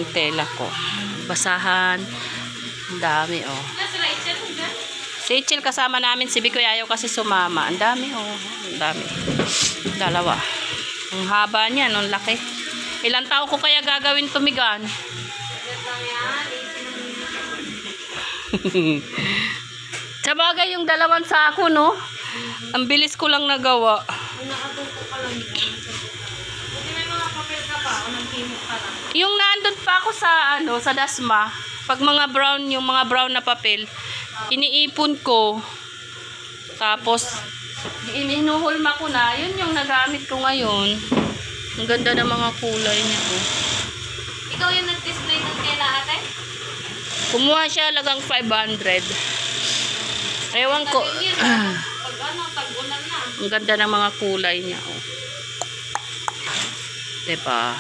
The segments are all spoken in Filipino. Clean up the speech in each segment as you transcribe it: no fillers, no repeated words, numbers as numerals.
Tela ko. Basahan. Ang dami, oh. Si Rachel kasama namin. Si Bikoy ayaw kasi sumama. Ang dami, oh. Ang dami. Dalawa. Ang haba niya, ang laki. Ilang tao ko kaya gagawin tumigan? Sabagay yung dalawang sako, no? Ang bilis ko lang nagawa. Yung nandun pa ako sa sa Dasma, pag mga brown, yung mga brown na papel, iniipon ko. Tapos ininuhulma ko na, yun yung nagamit ko ngayon. Ang ganda ng mga kulay niya, oh. Ikaw yung nag-display ng tela, ate? Kumuha siya lagang 500. Ewan ko. Pag tag-ulan na. Ang ganda ng mga kulay niya, oh. Diba?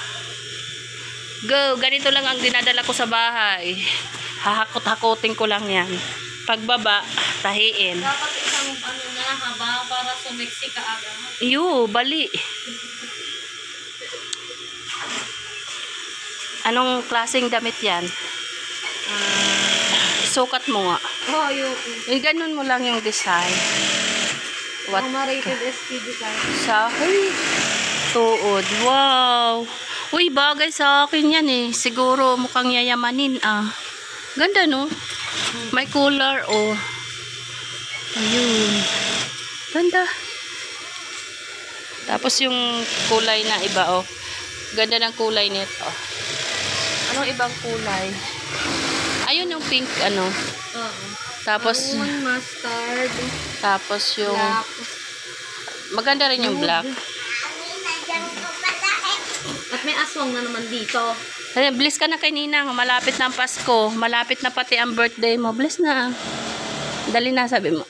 Go! Ganito lang ang dinadala ko sa bahay. Hahakot-hakotin ko lang yan. Pagbaba, tahiin. Dapat isang na haba para sumiksi ka agad. Iyo, bali. Anong klaseng damit yan? Sukat mo nga. Oh, yun. Ganun mo lang yung design. What? Rated SPD ka. Sa, hey, tuod. Wow! Uy, bagay sa akin yan eh. Siguro mukhang yayamanin ah. Ganda no? May color oh. Ayun. Ganda. Tapos yung kulay na iba oh. Ganda ng kulay nito. Anong ibang kulay? Ayun yung pink ano. Tapos mustard. Tapos yung black. Maganda rin yung black. At may aswang na naman dito. Ay, bless ka na kay Ninang. Malapit na ang Pasko. Malapit na pati ang birthday mo. Bless na. Dali na, sabi mo.